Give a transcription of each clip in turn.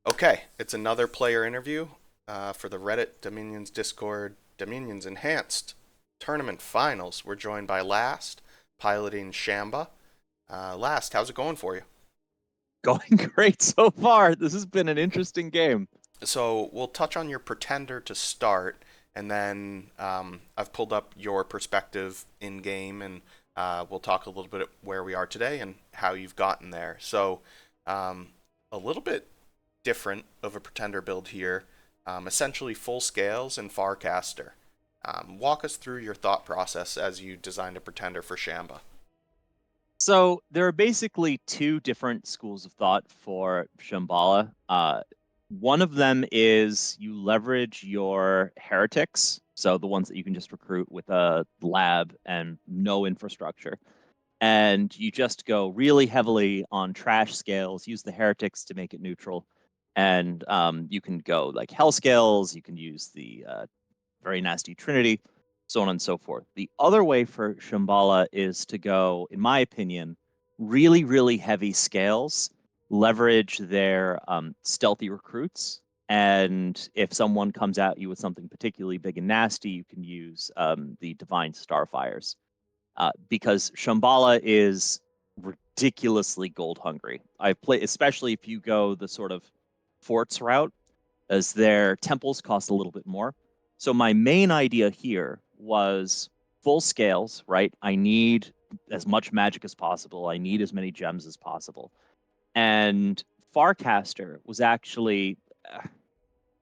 Okay, it's another player interview for the Reddit Dominions Discord Dominions Enhanced Tournament Finals. We're joined by Last, piloting Shamba. Last, how's it going for you? Going great so far. This has been an interesting game. So we'll touch on your pretender to start, and then I've pulled up your perspective in game, and we'll talk a little bit where we are today and how you've gotten there. So um, a little bit different of a pretender build here, essentially full scales and Farcaster. Walk us through your thought process as you designed a pretender for Shamba. So there are basically two different schools of thought for Shambhala. One of them is you leverage your heretics, so the ones that you can just recruit with a lab and no infrastructure. And you just go really heavily on trash scales, use the heretics to make it neutral. And you can go like hell scales, you can use the very nasty Trinity, so on and so forth. The other way for Shambhala is to go, in my opinion, really, really heavy scales, leverage their stealthy recruits. And if someone comes at you with something particularly big and nasty, you can use the Divine Starfires. Because Shambhala is ridiculously gold hungry. I've played, especially if you go the sort of forts route, as their temples cost a little bit more. So my main idea here was full scales, right? I need as much magic as possible. I need as many gems as possible. And Farcaster was actually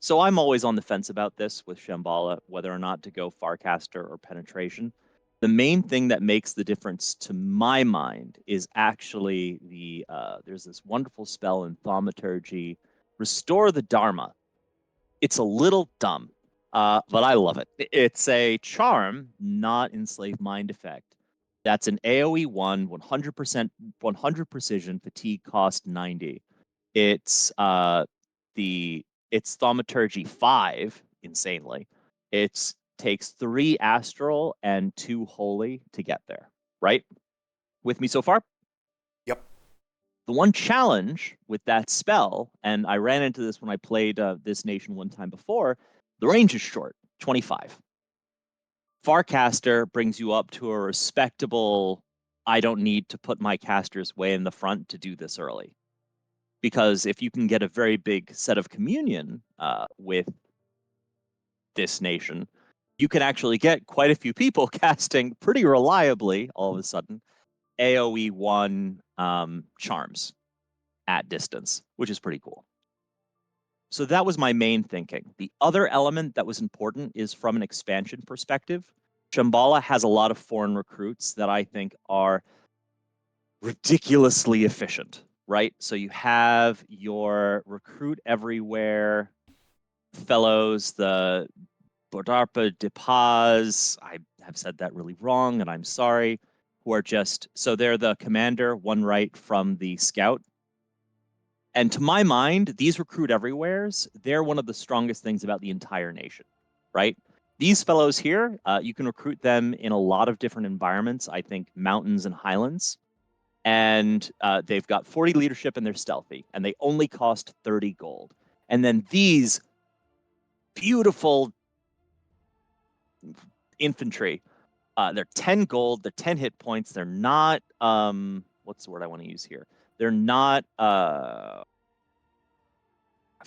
so I'm always on the fence about this with Shambhala, whether or not to go Farcaster or penetration. The main thing that makes the difference to my mind is actually there's this wonderful spell in Thaumaturgy, Restore the Dharma. It's a little dumb, but I love it. It's a charm, not enslave mind effect. That's an AoE 100%, 100 precision, fatigue cost 90. It's the it's Thaumaturgy 5, insanely. It takes 3 astral and 2 holy to get there, right? With me so far? Yep. The one challenge with that spell, and I ran into this when I played this nation one time before, the range is short, 25. Farcaster brings you up to a respectable, I don't need to put my casters way in the front to do this early. Because if you can get a very big set of communion with this nation, you can actually get quite a few people casting pretty reliably all of a sudden AoE 1 charms at distance, which is pretty cool. So that was my main thinking. The other element that was important is from an expansion perspective. Shambhala has a lot of foreign recruits that I think are ridiculously efficient, right? So you have your recruit everywhere fellows, the Bodarpa de Paz. I have said that really wrong, and I'm sorry. Who are just so they're the commander, one right from the scout. And to my mind, these recruit everywheres, they're one of the strongest things about the entire nation, right? These fellows here, you can recruit them in a lot of different environments. I think mountains and highlands. And they've got 40 leadership and they're stealthy, and they only cost 30 gold. And then these beautiful infantry, they're 10 gold, they're 10 hit points. They're not, what's the word I want to use here? They're not, I've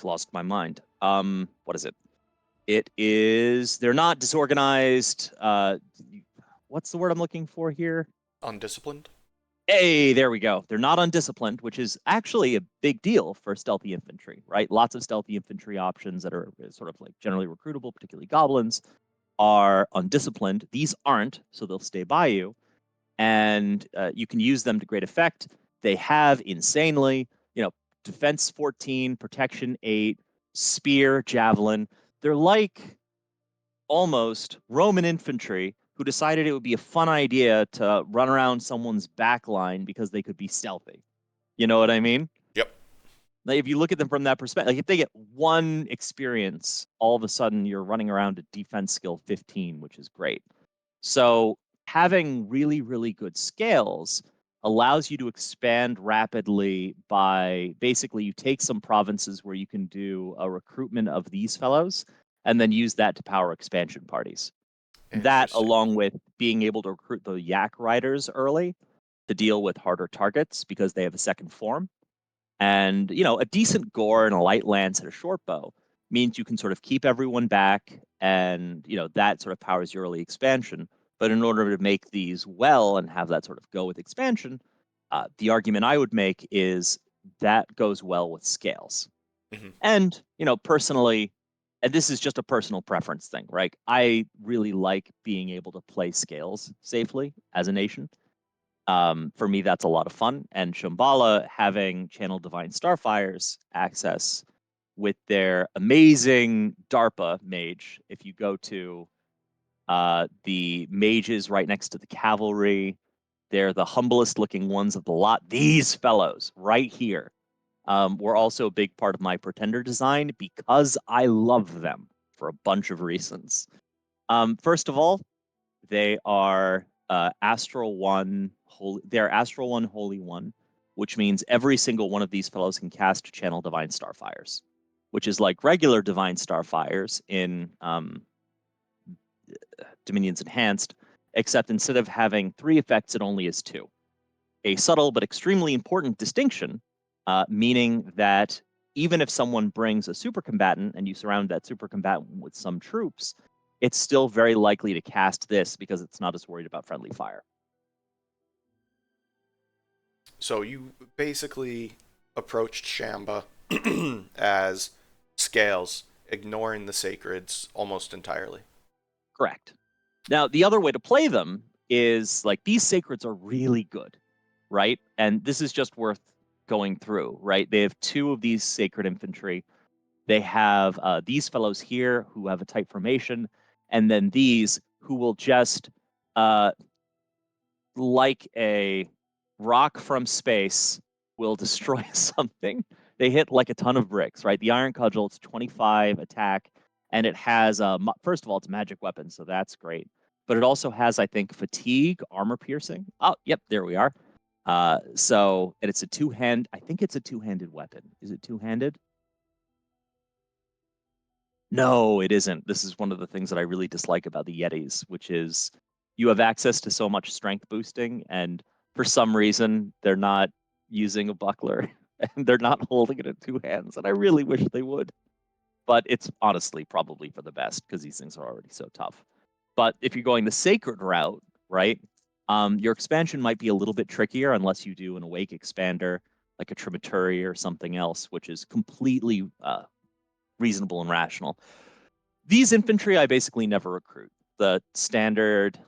lost my mind. What is it? It is they're not disorganized. What's the word I'm looking for here? Undisciplined? Hey, there we go. They're not undisciplined, which is actually a big deal for stealthy infantry, right? Lots of stealthy infantry options that are sort of like generally recruitable, particularly goblins, are undisciplined. These aren't, so they'll stay by you, and you can use them to great effect. They have insanely, defense 14, protection 8, spear, javelin. They're like almost Roman infantry who decided it would be a fun idea to run around someone's back line because they could be stealthy. You know what I mean? Yep. Like if you look at them from that perspective, like if they get one experience, all of a sudden you're running around at defense skill 15, which is great. So having really, really good scales allows you to expand rapidly by basically you take some provinces where you can do a recruitment of these fellows and then use that to power expansion parties. That, Interesting. along with being able to recruit the yak riders early to deal with harder targets because they have a second form, and a decent gore and a light lance and a short bow means you can sort of keep everyone back, and that sort of powers your early expansion. But in order to make these well and have that sort of go with expansion, the argument I would make is that goes well with scales. Hmm. And personally, and this is just a personal preference thing, right? I really like being able to play scales safely as a nation. For me, that's a lot of fun. And Shambhala having Channel Divine Starfire's access with their amazing DARPA mage. If you go to the mages right next to the cavalry, they're the humblest looking ones of the lot. These fellows right here were also a big part of my Pretender design because I love them for a bunch of reasons. First of all, they are Astral One Holy. They're Astral One Holy One, which means every single one of these fellows can cast Channel Divine Starfires, which is like regular Divine Starfires in Dominion's Enhanced, except instead of having 3 effects, it only has 2. A subtle but extremely important distinction, meaning that even if someone brings a super combatant and you surround that super combatant with some troops, it's still very likely to cast this because it's not as worried about friendly fire. So you basically approached Shamba as scales, ignoring the sacreds almost entirely. Correct. Now, the other way to play them is like these sacreds are really good, right? And this is just worth going through, right? They have 2 of these sacred infantry. They have these fellows here who have a tight formation, and then these who will just, uh, like a rock from space, will destroy something. They hit like a ton of bricks, right? The Iron Cudgel, it's 25 attack, and it has, first of all, it's a magic weapon, so that's great. But it also has, I think, fatigue, armor piercing. Oh, yep, there we are. And it's a I think it's a two-handed weapon. Is it two-handed? No, it isn't. This is one of the things that I really dislike about the Yetis, which is you have access to so much strength boosting, and for some reason they're not using a buckler and they're not holding it in 2 hands, and I really wish they would. But it's honestly probably for the best because these things are already so tough. But if you're going the sacred route, right, your expansion might be a little bit trickier unless you do an awake expander like a Trimituri or something else, which is completely reasonable and rational. These infantry I basically never recruit. The standard,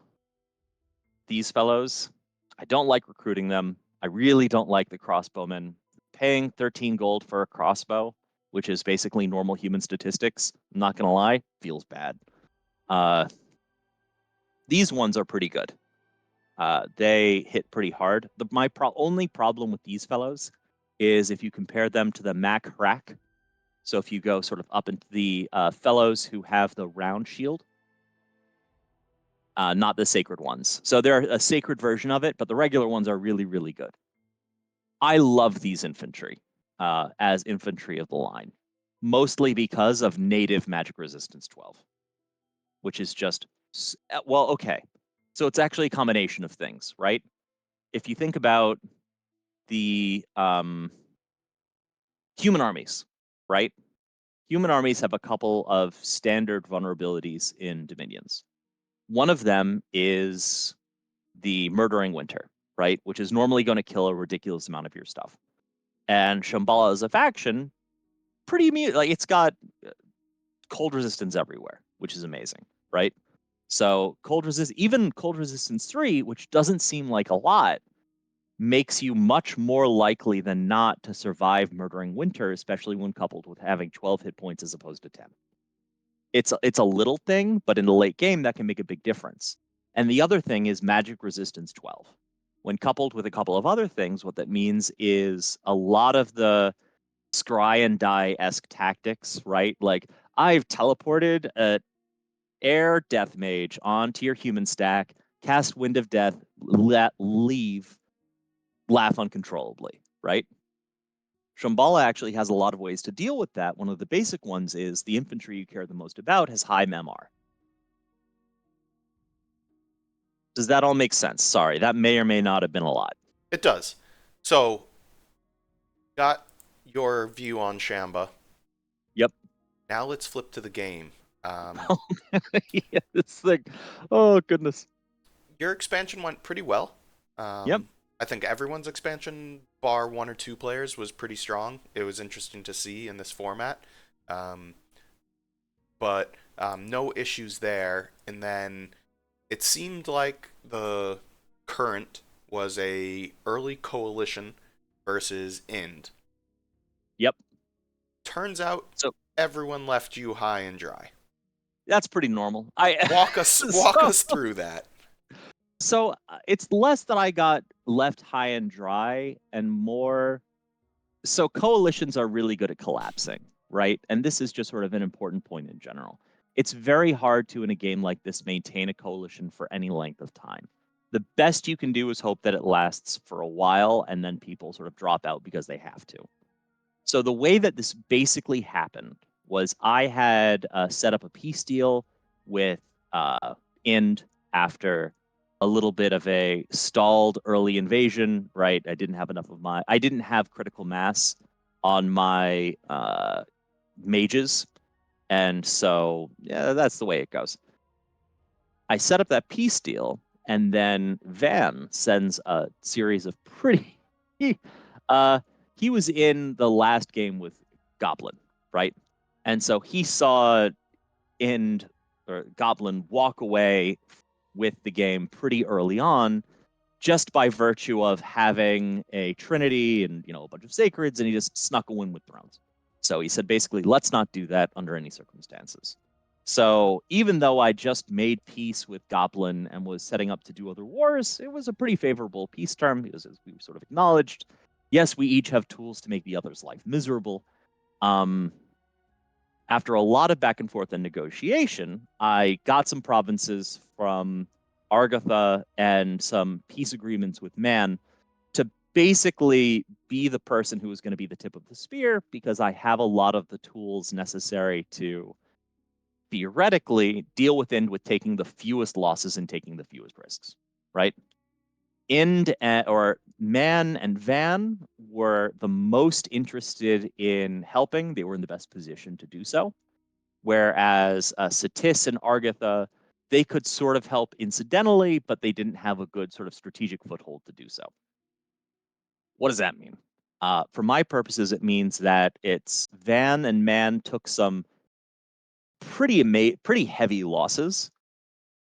these fellows, I don't like recruiting them. I really don't like the crossbowmen. Paying 13 gold for a crossbow, which is basically normal human statistics, I'm not going to lie, feels bad. Uh, these ones are pretty good. They hit pretty hard. My only problem with these fellows is if you compare them to the Mac Rack. So if you go sort of up into the fellows who have the round shield, not the sacred ones. So they're a sacred version of it, but the regular ones are really, really good. I love these infantry as infantry of the line, mostly because of native magic resistance 12, which is just, well, okay. So it's actually a combination of things, right? If you think about the human armies, right? Human armies have a couple of standard vulnerabilities in Dominions. One of them is the Murdering Winter, right? Which is normally going to kill a ridiculous amount of your stuff. And Shambhala as a faction, pretty immune. Like it's got cold resistance everywhere, which is amazing, right? So even cold resistance 3, which doesn't seem like a lot, makes you much more likely than not to survive Murdering Winter, especially when coupled with having 12 hit points as opposed to 10. It's a little thing, but in the late game, that can make a big difference. And the other thing is magic resistance 12. When coupled with a couple of other things, what that means is a lot of the scry and die-esque tactics, right? Like I've teleported an air death mage onto your human stack, cast Wind of Death, leave, laugh uncontrollably, right? Shambhala actually has a lot of ways to deal with that. One of the basic ones is the infantry you care the most about has high MEMR. Does that all make sense? Sorry, that may or may not have been a lot. It does. So, got your view on Shamba. Yep. Now let's flip to the game. Um, Yeah, it's like, oh goodness. your expansion went pretty well. Yep. I think everyone's expansion, bar one or two players, was pretty strong. It was interesting to see in this format. Um, but no issues there. And then it seemed like the current was a early coalition versus Ind. Yep. Turns out So everyone left you high and dry. that's pretty normal. I Walk so us through that. it's less that I got left high and dry and more so coalitions are really good at collapsing, right? And this is just sort of an important point in general. It's very hard to, in a game like this, maintain a coalition for any length of time. The best you can do is hope that it lasts for a while and then people sort of drop out because they have to. So the way that this basically happened was I had set up a peace deal with Ind after a little bit of a stalled early invasion. Right, I didn't have critical mass on my mages, and so yeah, that's the way it goes. I set up that peace deal, and then Van sends a series of pretty. uh, he was in the last game with Goblin, right? And so he saw Ind or Goblin walk away with the game pretty early on, just by virtue of having a Trinity and a bunch of sacreds, and he just snuck a win with Thrones. So he said basically, let's not do that under any circumstances. So even though I just made peace with Goblin and was setting up to do other wars, it was a pretty favorable peace term, because as we sort of acknowledged, yes, we each have tools to make the other's life miserable. Um, After a lot of back and forth and negotiation, I got some provinces from Argatha and some peace agreements with Man to basically be the person who was going to be the tip of the spear, because I have a lot of the tools necessary to theoretically deal with taking the fewest losses and taking the fewest risks, right? Or Man and Van were the most interested in helping. They were in the best position to do so. Whereas Satis and Argatha, they could sort of help incidentally, but they didn't have a good sort of strategic foothold to do so. What does that mean? For my purposes, it means that it's Van and Man took some pretty heavy losses,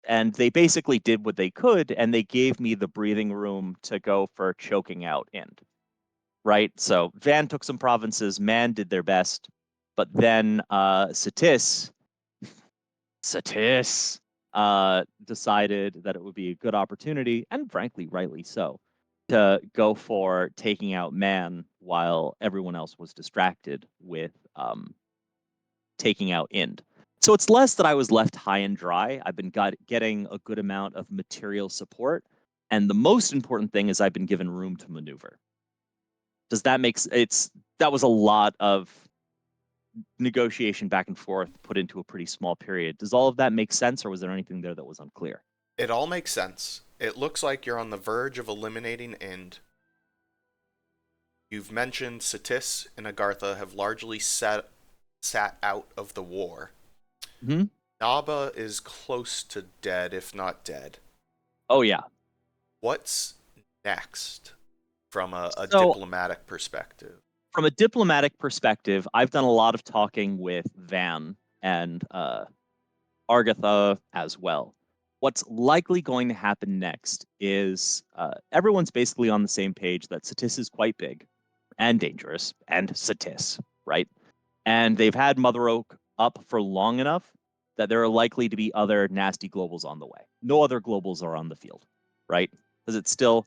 and they basically did what they could, and they gave me the breathing room to go for choking out Ind. Right? So Van took some provinces, Man did their best, but then Satis decided that it would be a good opportunity, and frankly, rightly so, to go for taking out Man while everyone else was distracted with taking out Ind. So it's less that I was left high and dry. I've been getting a good amount of material support, and the most important thing is I've been given room to maneuver. Does that make it's that was a lot of negotiation back and forth put into a pretty small period. Does all of that make sense, or was there anything there that was unclear? It all makes sense. It looks like you're on the verge of eliminating Ind. You've mentioned Satis and Agartha have largely sat out of the war. Mm-hmm. Naba is close to dead, if not dead. Oh yeah. What's next from a So diplomatic perspective? from a diplomatic perspective, I've done a lot of talking with Van and Argatha as well. What's likely going to happen next is everyone's basically on the same page that Satis is quite big and dangerous, and Satis, right? And they've had Mother Oak up for long enough that there are likely to be other nasty globals on the way. No other globals are on the field, right? Because it's still,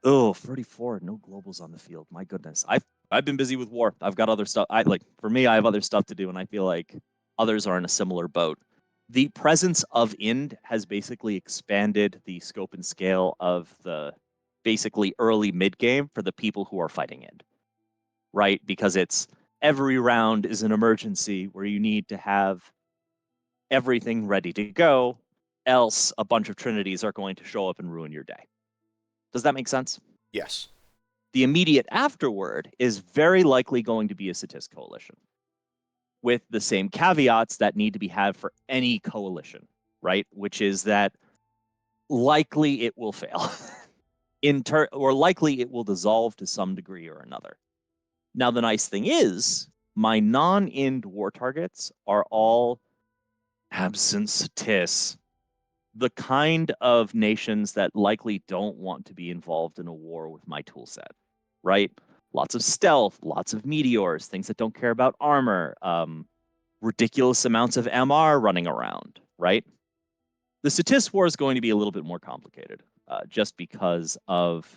34, no globals on the field. My goodness. I've been busy with war. I've got other stuff. For me, I have other stuff to do, and I feel like others are in a similar boat. The presence of Ind has basically expanded the scope and scale of the basically early mid game for the people who are fighting in, right? Because it's every round is an emergency where you need to have everything ready to go, else a bunch of trinities are going to show up and ruin your day. Does that make sense? Yes. The immediate afterward is very likely going to be a Satis coalition with the same caveats that need to be had for any coalition, right? Which is that likely it will fail or likely it will dissolve to some degree or another. Now, the nice thing is my non-ind war targets are all absent Satis, the kind of nations that likely don't want to be involved in a war with my tool set, right? Lots of stealth, lots of meteors, things that don't care about armor, ridiculous amounts of MR running around, right? The Satis war is going to be a little bit more complicated, just because of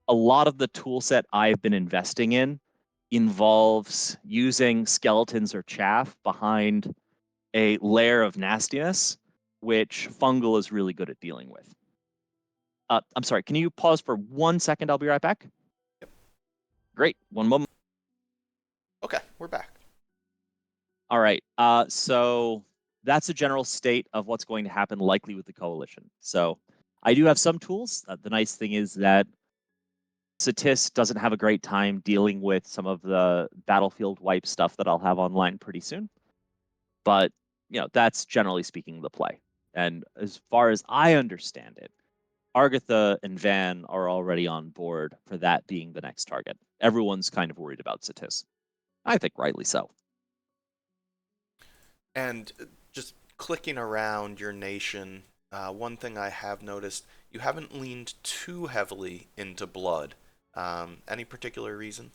a lot of the tool set I've been investing in involves using skeletons or chaff behind a layer of nastiness, which fungal is really good at dealing with. I'm sorry, can you pause for 1 second? I'll be right back. Yep. Great. One moment. Okay, we're back. All right. So that's a general state of what's going to happen likely with the coalition. So I do have some tools. The nice thing is that Satis doesn't have a great time dealing with some of the battlefield wipe stuff that I'll have online pretty soon. But, that's generally speaking the play. And as far as I understand it, Argatha and Van are already on board for that being the next target. Everyone's kind of worried about Satis. I think rightly so. And just clicking around your nation, one thing I have noticed, you haven't leaned too heavily into blood. Any particular reason?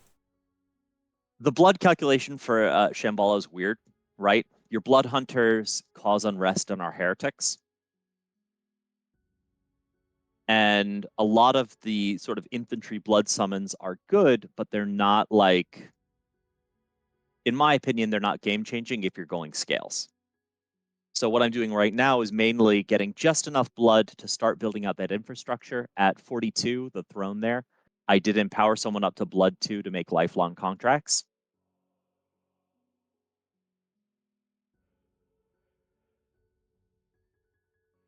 The blood calculation for Shambhala is weird, right? Your blood hunters cause unrest on our heretics. And a lot of the sort of infantry blood summons are good, but they're not like, in my opinion, they're not game changing if you're going scales. So what I'm doing right now is mainly getting just enough blood to start building out that infrastructure. At 42, the throne there, I did empower someone up to blood 2 to make lifelong contracts.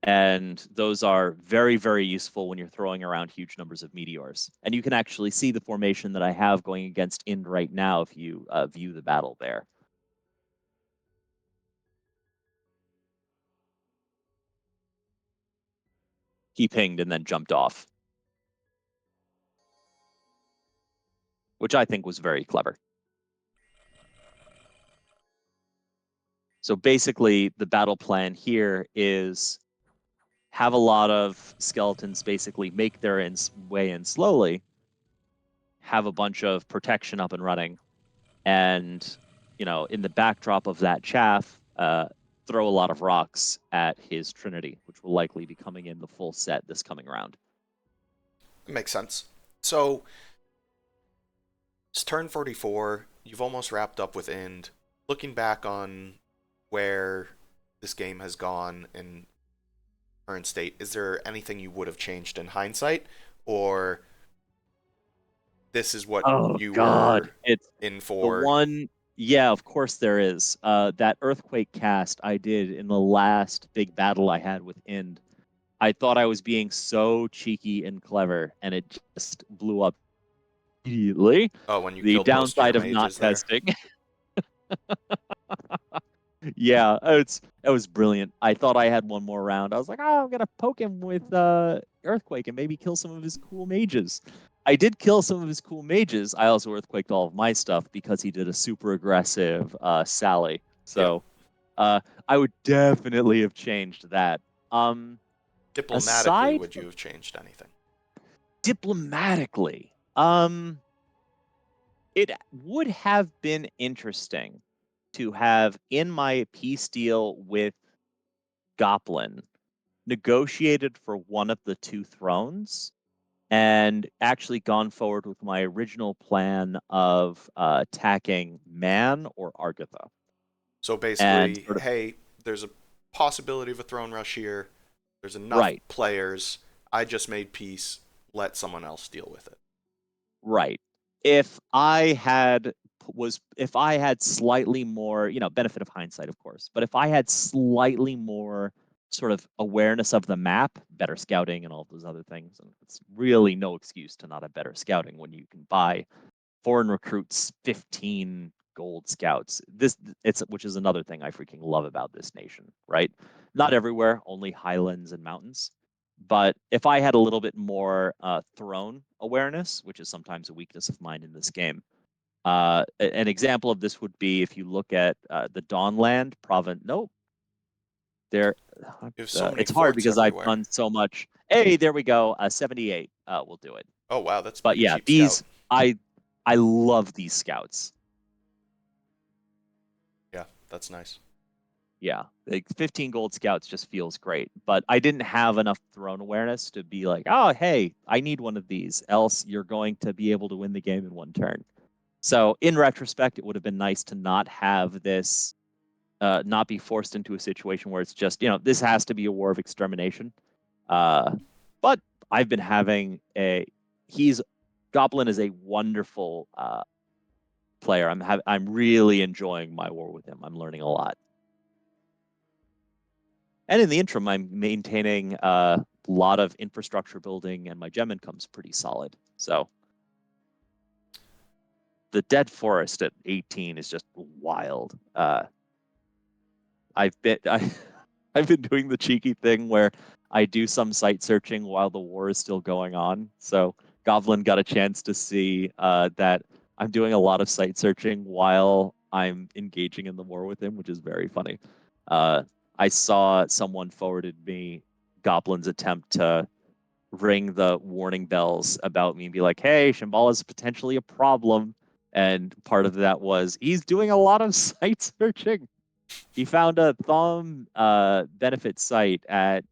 And those are very, very useful when you're throwing around huge numbers of meteors. And you can actually see the formation that I have going against Ind right now if you view the battle there. He pinged and then jumped off, which I think was very clever. So basically, the battle plan here is have a lot of skeletons basically make their way in slowly, have a bunch of protection up and running, and in the backdrop of that chaff, throw a lot of rocks at his Trinity, which will likely be coming in the full set this coming round. It makes sense. So it's turn 44. You've almost wrapped up with Ind. Looking back on where this game has gone in current state, is there anything you would have changed in hindsight, or this is what Oh you God, were it's in the for? one. Yeah, of course there is. That earthquake cast I did in the last big battle I had with Ind. I thought I was being so cheeky and clever, and it just blew up immediately. Oh, when you The killed most of your downside of not mages there? testing. Yeah, it was brilliant. I thought I had one more round. I was like, oh, I'm gonna poke him with Earthquake and maybe kill some of his cool mages. I did kill some of his cool mages. I also Earthquaked all of my stuff because he did a super aggressive Sally. Yeah. So I would definitely have changed that. Um, Diplomatically, aside would you from have changed anything? diplomatically, it would have been interesting to have in my peace deal with Goblin negotiated for one of the two thrones and actually gone forward with my original plan of attacking Man or Argatha. So And basically, sort of, hey, there's a possibility of a throne rush here. There's enough right, players. I just made peace, let someone else deal with it. Right. If I had if I had slightly more, benefit of hindsight, of course, but if I had slightly more sort of awareness of the map, better scouting and all those other things, and it's really no excuse to not have better scouting when you can buy foreign recruits 15 gold scouts. It's which is another thing I freaking love about this nation, right? Not everywhere, only highlands and mountains. But if I had a little bit more throne awareness, which is sometimes a weakness of mine in this game, an example of this would be if you look at the Dawnland province. Nope, there. You have so many It's hard forts because I've everywhere. done so much. Hey, there we go. 78. We'll do it. Oh wow, that's But pretty yeah, cheap scout. I I love these scouts. Yeah, that's nice. Yeah, like 15 gold scouts just feels great. But I didn't have enough throne awareness to be like, oh, hey, I need one of these, else you're going to be able to win the game in one turn. So in retrospect, it would have been nice to not have this, not be forced into a situation where it's just, this has to be a war of extermination. Uh, but I've been having he's Goblin is a wonderful player. I'm really enjoying my war with him. I'm learning a lot. And in the interim, I'm maintaining a lot of infrastructure building, and my gem income's pretty solid. So the dead forest at 18 is just wild. I've been I, I've been doing the cheeky thing where I do some site searching while the war is still going on. So Goblin got a chance to see that I'm doing a lot of site searching while I'm engaging in the war with him, which is very funny. Uh, I saw someone forwarded me Goblin's attempt to ring the warning bells about me and be like, "Hey, Shambhala is potentially a problem." And part of that was he's doing a lot of site searching. He found a thumb benefit site at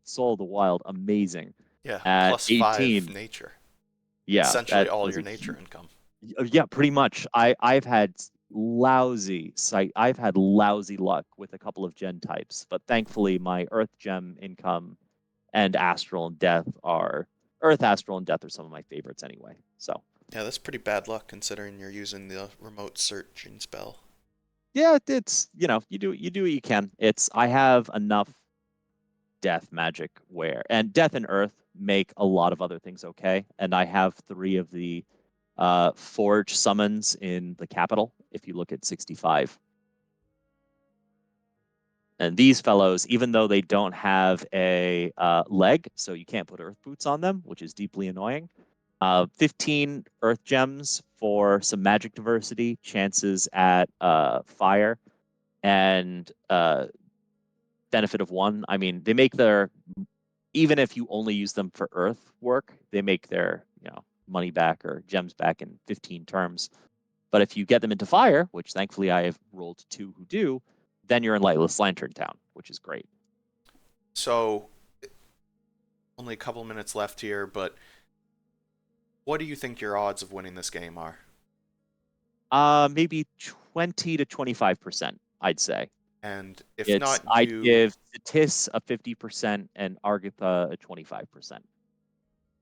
Soul of the Wild, amazing. Yeah, At +5 18, nature. yeah, Essentially that all was your nature income. yeah, pretty much. I've had lousy site. I've had lousy luck with a couple of gen types, but thankfully my Earth gem income and Astral and Death are Earth, Astral, and Death are some of my favorites anyway. So Yeah, that's pretty bad luck considering you're using the remote searching spell. yeah, it's you do what you can. It's I have enough death magic where and death and earth make a lot of other things okay, and I have three of the forge summons in the capital if you look at 65. And these fellows, even though they don't have a leg, so you can't put earth boots on them, which is deeply annoying. 15 earth gems for some magic diversity, chances at fire, and benefit of one. I mean, they make their even if you only use them for earth work, they make their money back or gems back in 15 terms. But if you get them into fire, which thankfully I have rolled two who do, then you're in Lightless Lantern Town, which is great. So, only a couple minutes left here, but what do you think your odds of winning this game are? Maybe 20 to 25%, I'd say. And if It's not I'd you, give Tis a 50% and Argitha a 25%.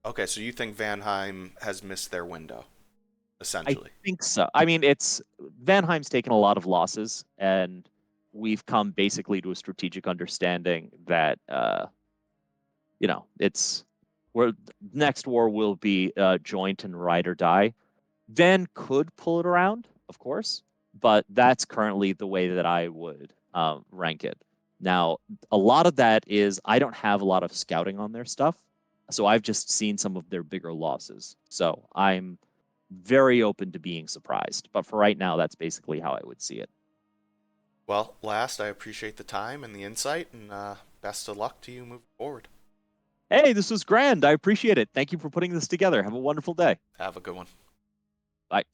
okay, so you think Vanheim has missed their window, I essentially. think so. I mean, it's Vanheim's taken a lot of losses, and we've come basically to a strategic understanding that it's where next war will be joint and ride or die. Van could pull it around, of course, but that's currently the way that I would rank it. Now, a lot of that is I don't have a lot of scouting on their stuff, so I've just seen some of their bigger losses. So I'm very open to being surprised. But for right now, that's basically how I would see it. Well, last, I appreciate the time and the insight, and best of luck to you moving forward. Hey, this was grand. I appreciate it. Thank you for putting this together. Have a wonderful day. Have a good one. Bye.